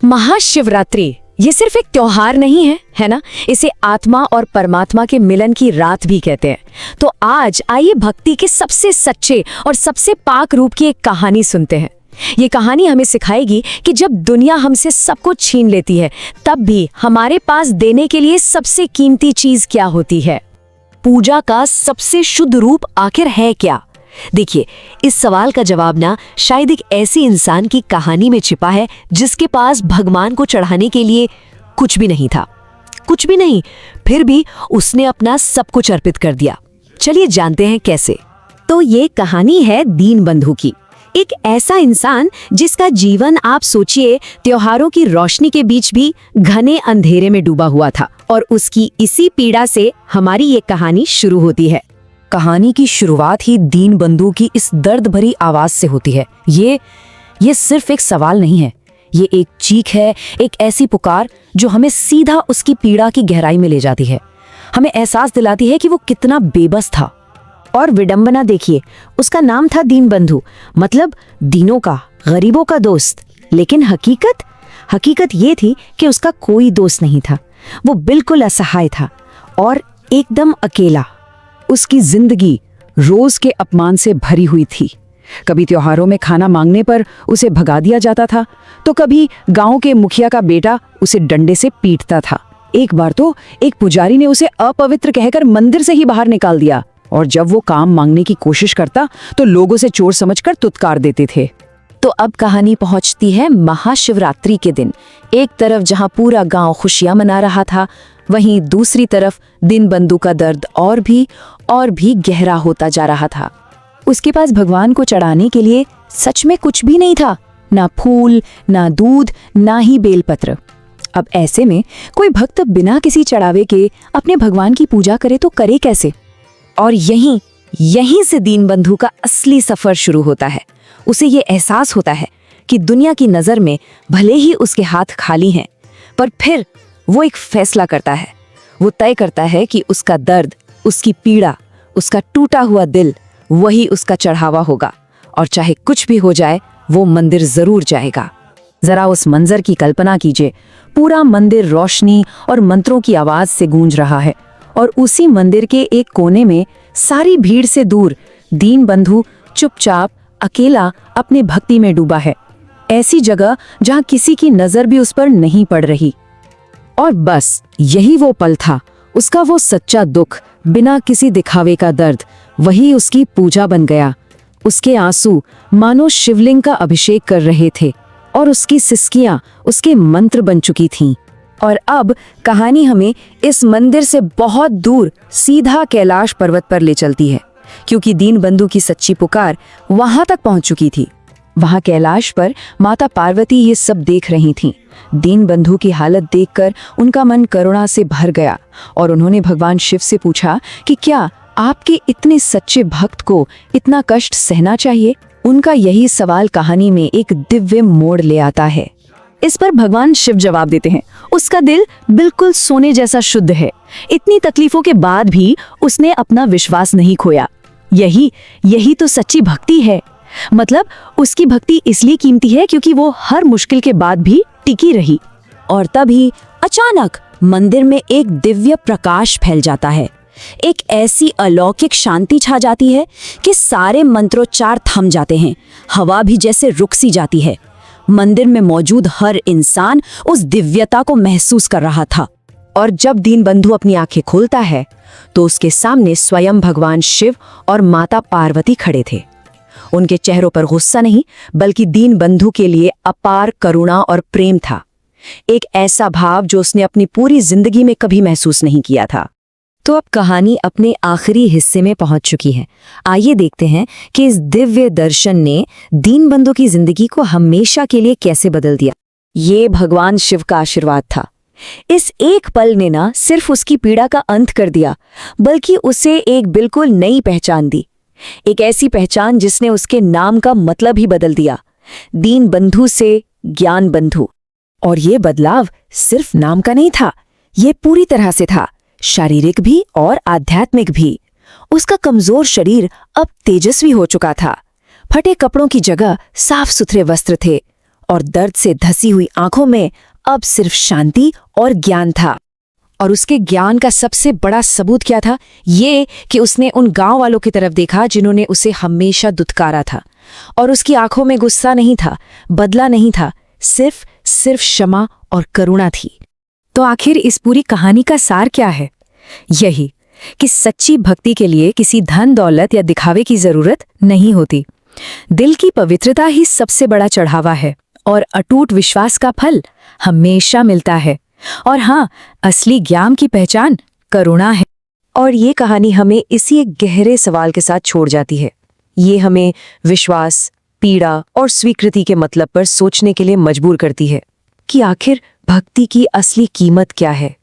महाशिवरात्रि ये सिर्फ एक त्योहार नहीं है ना। इसे आत्मा और परमात्मा के मिलन की रात भी कहते हैं। तो आज आइए भक्ति के सबसे सच्चे और सबसे पाक रूप की एक कहानी सुनते हैं। ये कहानी हमें सिखाएगी कि जब दुनिया हमसे सब कुछ छीन लेती है, तब भी हमारे पास देने के लिए सबसे कीमती चीज क्या होती है। पूजा का सबसे शुद्ध रूप आखिर है क्या? देखिए, इस सवाल का जवाब ना शायद एक ऐसी इंसान की कहानी में छिपा है जिसके पास भगवान को चढ़ाने के लिए कुछ भी नहीं था, कुछ भी नहीं, फिर भी उसने अपना सब कुछ अर्पित कर दिया। चलिए जानते हैं कैसे। तो ये कहानी है दीनबंधु की। एक ऐसा इंसान जिसका जीवन आप सोचिए त्योहारों की रोशनी के बीच भी घने अंधेरे में डूबा हुआ था, और उसकी इसी पीड़ा से हमारी ये कहानी शुरू होती है। कहानी की शुरुआत ही दीनबंधु की इस दर्द भरी आवाज से होती है। ये सिर्फ एक सवाल नहीं है, ये एक चीख है, एक ऐसी पुकार जो हमें सीधा उसकी पीड़ा की गहराई में ले जाती है। हमें एहसास दिलाती है कि वो कितना बेबस था। और विडंबना देखिए, उसका नाम था दीनबंधु, मतलब दीनों का, गरीबों का दोस्त। लेकिन हकीकत ये थी कि उसका कोई दोस्त नहीं था। वो बिल्कुल असहाय था और एकदम अकेला। उसकी जिंदगी रोज के अपमान से भरी हुई थी। कभी त्योहारों में खाना मांगने पर उसे भगा दिया जाता था, तो कभी गांव के मुखिया का बेटा उसे डंडे से पीटता था। एक बार तो एक पुजारी ने उसे अपवित्र कहकर मंदिर से ही बाहर निकाल दिया, और जब वो काम मांगने की कोशिश करता तो लोग उसे चोर समझकर तुत्कार देते थे। तो अब कहानी पहुंचती है महाशिवरात्रि के दिन। एक तरफ जहां पूरा गांव खुशियां मना रहा था, वहीं दूसरी तरफ दीनबंधु का दर्द और भी गहरा होता जा रहा था। उसके पास भगवान को चढ़ाने के लिए सच में कुछ भी नहीं था, ना फूल, ना दूध, ना ही बेलपत्र। अब ऐसे में कोई भक्त बिना किसी चढ़ावे के अपने भगवान की पूजा करे तो करे कैसे? और यहीं से दीनबंधु का असली सफर शुरू होता है। उसे ये एहसास होता है कि दुनिया की नजर में भले ही उसके हाथ खाली हैं, पर फिर वो एक फैसला करता है। वो तय करता है कि उसका दर्द, उसकी पीड़ा, उसका टूटा हुआ दिल, वही उसका चढ़ावा होगा, और चाहे कुछ भी हो जाए वो मंदिर जरूर जाएगा। जरा उस मंजर की कल्पना कीजिए। पूरा मंदिर रोशनी और मंत्रों की आवाज से गूंज रहा है, और उसी मंदिर के एक कोने में सारी भीड़ से दूर दीनबंधु चुपचाप अकेला अपने भक्ति में डूबा है। ऐसी जगह जहां किसी की नजर भी उस पर नहीं पड़ रही। और बस यही वो पल था, उसका वो सच्चा दुख, बिना किसी दिखावे का दर्द, वही उसकी पूजा बन गया। उसके आंसू मानो शिवलिंग का अभिषेक कर रहे थे, और उसकी सिसकियां उसके मंत्र बन चुकी थीं। और अब कहानी हमें इस मंदिर से बहुत दूर सीधा कैलाश पर्वत पर ले चलती है, क्योंकि दीनबंधु की सच्ची पुकार वहां तक पहुंच चुकी थी। वहां कैलाश पर माता पार्वती ये सब देख रही थीं। दीनबंधु की हालत देखकर उनका मन करुणा से भर गया, और उन्होंने भगवान शिव से पूछा कि क्या आपके इतने सच्चे भक्त को इतना कष्ट सहना चाहिए? उनका यही सवाल कहानी में एक दिव्य मोड़ ले आता है। इस पर भगवान शिव जवाब देते हैं, उसका दिल बिल्कुल सोने जैसा शुद्ध है। इतनी तकलीफों के बाद भी उसने अपना विश्वास नहीं खोया। यही तो सच्ची भक्ति है। मतलब उसकी भक्ति इसलिए कीमती है क्योंकि वो हर मुश्किल के बाद भी टिकी रही। और तभी अचानक मंदिर में एक दिव्य प्रकाश फैल जाता है। एक ऐसी अलौकिक शांति छा जाती है कि सारे मंत्रोच्चार थम जाते हैं। हवा भी जैसे रुक सी जाती है। मंदिर में मौजूद हर इंसान उस दिव्यता को महसूस कर रहा था। और जब दीनबंधु अपनी आंखें खोलता है तो उसके सामने स्वयं भगवान शिव और माता पार्वती खड़े थे। उनके चेहरों पर गुस्सा नहीं, बल्कि दीनबंधु के लिए अपार करुणा और प्रेम था। एक ऐसा भाव जो उसने अपनी पूरी जिंदगी में कभी महसूस नहीं किया था। तो अब कहानी अपने आखिरी हिस्से में पहुंच चुकी है। आइए देखते हैं कि इस दिव्य दर्शन ने दीनबंधु की जिंदगी को हमेशा के लिए कैसे बदल दिया। ये भगवान शिव का आशीर्वाद था। इस एक पल ने न सिर्फ उसकी पीड़ा का अंत कर दिया, बल्कि उसे एक बिल्कुल नई पहचान दी। एक ऐसी पहचान जिसने उसके नाम का मतलब ही बदल दिया, दीनबंधु से ज्ञानबंधु। और ये बदलाव सिर्फ नाम का नहीं था, ये पूरी तरह से था, शारीरिक भी और आध्यात्मिक भी। उसका कमजोर शरीर अब तेजस्वी हो चुका था। फटे कपड़ों की जगह साफ सुथरे वस्त्र थे, और दर्द से धसी हुई आंखों में अब सिर्फ शांति और ज्ञान था। और उसके ज्ञान का सबसे बड़ा सबूत क्या था? ये कि उसने उन गांव वालों की तरफ देखा जिन्होंने उसे हमेशा दुत्कारा था, और उसकी आंखों में गुस्सा नहीं था, बदला नहीं था, सिर्फ क्षमा और करुणा थी। तो आखिर इस पूरी कहानी का सार क्या है? यही कि सच्ची भक्ति के लिए किसी धन दौलत या दिखावे की जरूरत नहीं होती। दिल की पवित्रता ही सबसे बड़ा चढ़ावा है, और अटूट विश्वास का फल हमेशा मिलता है। और हाँ, असली ज्ञान की पहचान करुणा है। और ये कहानी हमें इसी एक गहरे सवाल के साथ छोड़ जाती है। ये हमें विश्वास, पीड़ा और स्वीकृति के मतलब पर सोचने के लिए मजबूर करती है कि आखिर भक्ति की असली कीमत क्या है।